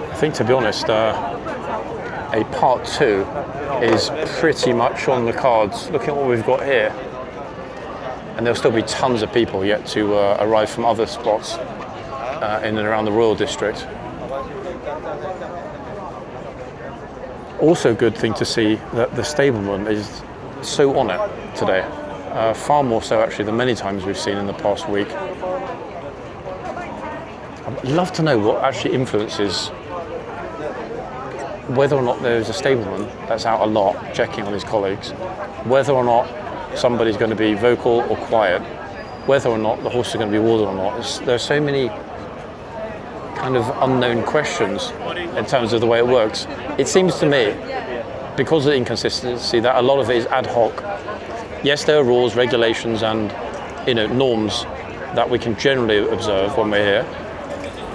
I think, to be honest, a part 2 is pretty much on the cards. Look at what we've got here. And there'll still be tons of people yet to arrive from other spots in and around the Royal District. Also, good thing to see that the stableman is so on it today. Far more so actually than many times we've seen in the past week. I'd love to know what actually influences whether or not there's a stableman that's out a lot checking on his colleagues, whether or not somebody's going to be vocal or quiet, whether or not the horse is going to be warded or not. There's so many kind of unknown questions in terms of the way it works. It seems to me, because of the inconsistency, that a lot of it is ad hoc. Yes, there are rules, regulations, and norms that we can generally observe when we're here,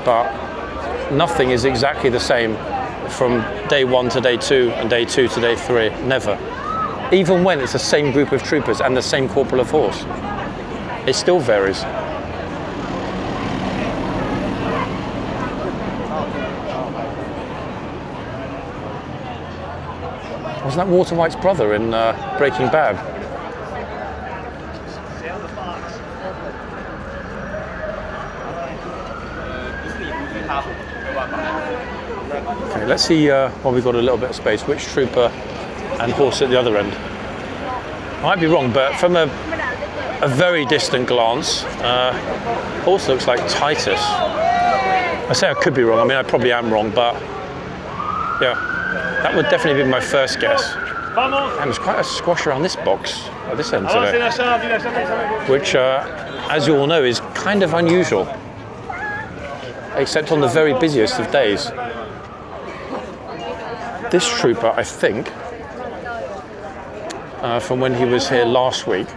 but nothing is exactly the same from day 1 to day 2 and day 2 to day 3. Never. Even when it's the same group of troopers and the same corporal of horse, it still varies. Wasn't that Walter White's brother in Breaking Bad? Okay, let's see, while we've got a little bit of space, which trooper and horse at the other end. I might be wrong, but from a very distant glance, horse looks like Titus. I say I could be wrong, I mean I probably am wrong, but yeah, that would definitely be my first guess. And there's quite a squash around this box at this end today, which, as you all know, is kind of unusual, except on the very busiest of days. This trooper, I think, from when he was here last week,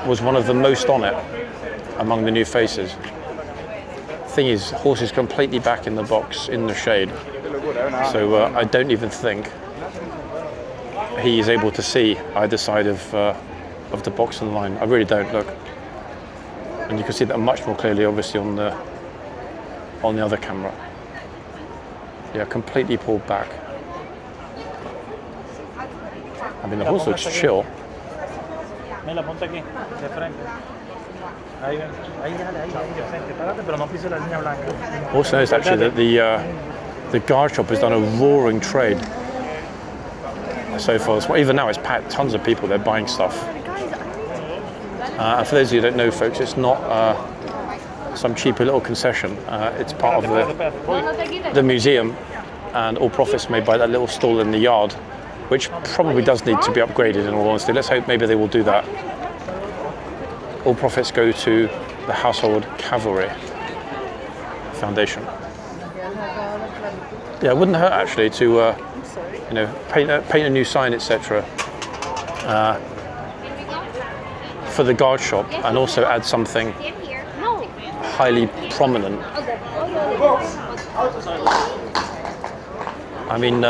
was one of the most on it among the new faces. Thing is, horse is completely back in the box in the shade, so I don't even think he is able to see either side of the box and the line. I really don't. Look, and you can see that much more clearly, obviously, on the other camera. Yeah, completely pulled back. I mean, the horse looks chill. Also noticed actually that the guard shop has done a roaring trade so far. Even now it's packed, tons of people there buying stuff. And for those of you who don't know, folks, it's not some cheaper little concession. It's part of the museum, and all profits made by that little stall in the yard, which probably does need to be upgraded in all honesty. Let's hope maybe they will do that. All profits go to the Household Cavalry Foundation. Yeah, it wouldn't hurt actually to paint a new sign, etc. For the guard shop, and also add something highly prominent. I mean,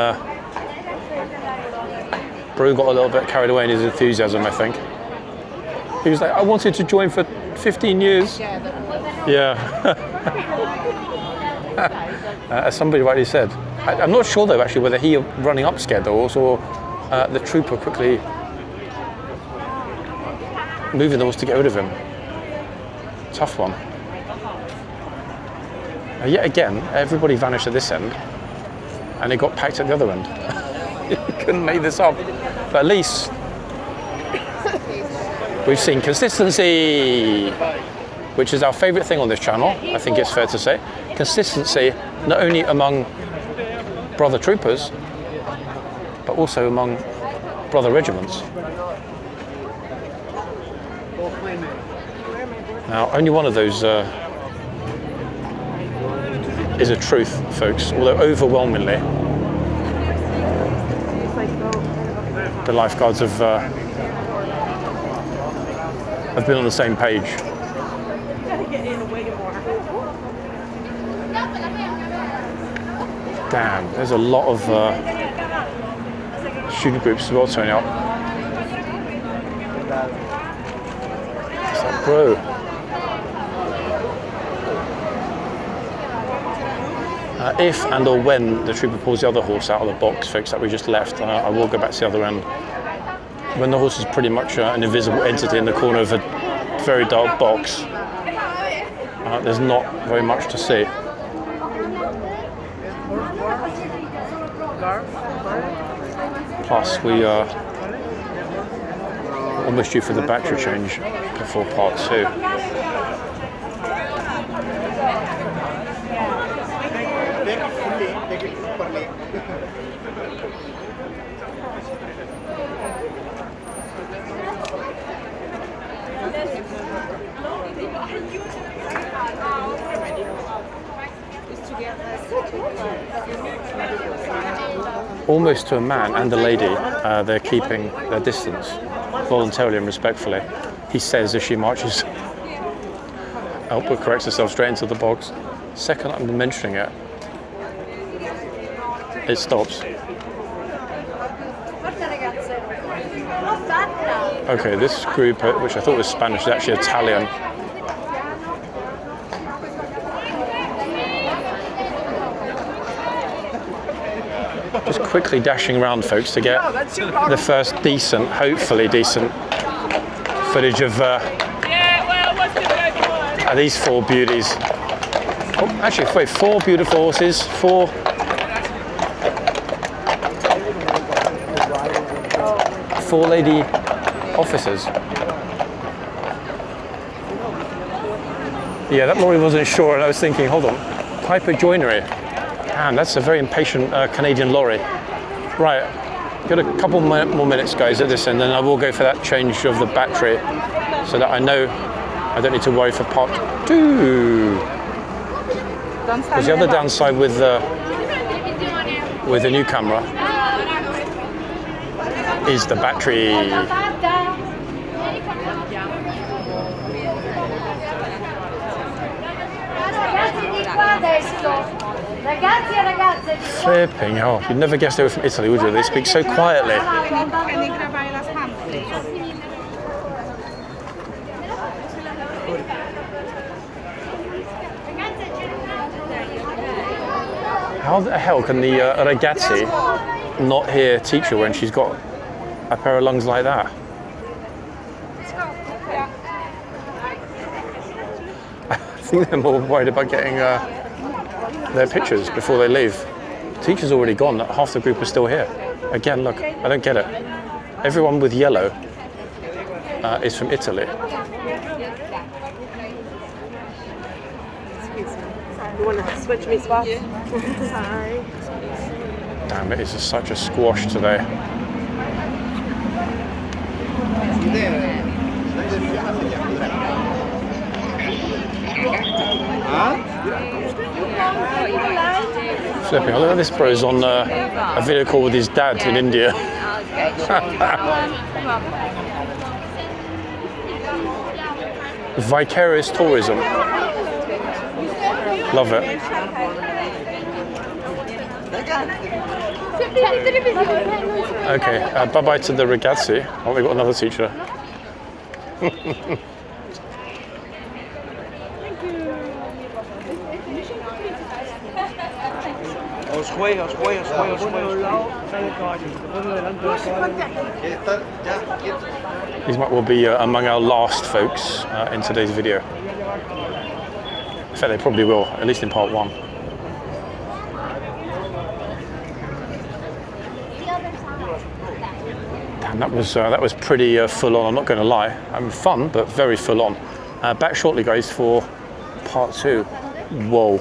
Bro got a little bit carried away in his enthusiasm, I think. He was like, I wanted to join for 15 years. Yeah. As somebody rightly said. I'm not sure though actually whether he running up scared the horse or the trooper quickly moving the horse to get rid of him. Tough one. Yet again, everybody vanished at this end and it got packed at the other end. You couldn't make this up. But at least we've seen consistency, which is our favourite thing on this channel, I think it's fair to say. Consistency not only among brother troopers, but also among brother regiments. Now, only one of those is a truth, folks, although overwhelmingly the lifeguards have been on the same page. Damn, there's a lot of student groups as well turning up. It's like, bro. If and or when the trooper pulls the other horse out of the box, folks, that we just left, I will go back to the other end. When the horse is pretty much an invisible entity in the corner of a very dark box, there's not very much to see. Plus, we are almost due for the battery change before part 2. Almost to a man and a lady, they're keeping their distance, voluntarily and respectfully. He says as she marches. Albert corrects herself straight into the box. Second I'm mentioning it, it stops. Okay, this group, which I thought was Spanish, is actually Italian. Just quickly dashing around, folks, to get the first decent, hopefully decent, footage of these four beauties. Oh, actually, wait, four beautiful horses, four lady officers. Yeah, that lorry wasn't sure, and I was thinking, hold on, Piper Joinery. Man, that's a very impatient Canadian lorry. Right, got a couple more minutes, guys, at this end, and I will go for that change of the battery so that I know I don't need to worry for part 2. Because the other downside with the new camera is the battery. Flipping hell, you'd never guess they were from Italy, would you? They speak so quietly. How the hell can the ragazzi not hear teacher when she's got a pair of lungs like that? I think they're more worried about getting their pictures before they leave. The teacher's already gone, half the group are still here. Again, look, I don't get it. Everyone with yellow is from Italy. You want to switch me spots? Sorry. Damn, it is such a squash today. Flipping, I look at this bro's on a video call with his dad in India. Vicarious tourism. Love it. Okay, bye-bye to the ragazzi. Oh, we've got another teacher. These will be among our last folks in today's video. In fact, they probably will, at least in part 1. Damn, that was pretty full on. I'm not going to lie. Fun, but very full on. Back shortly, guys, for part 2. Whoa.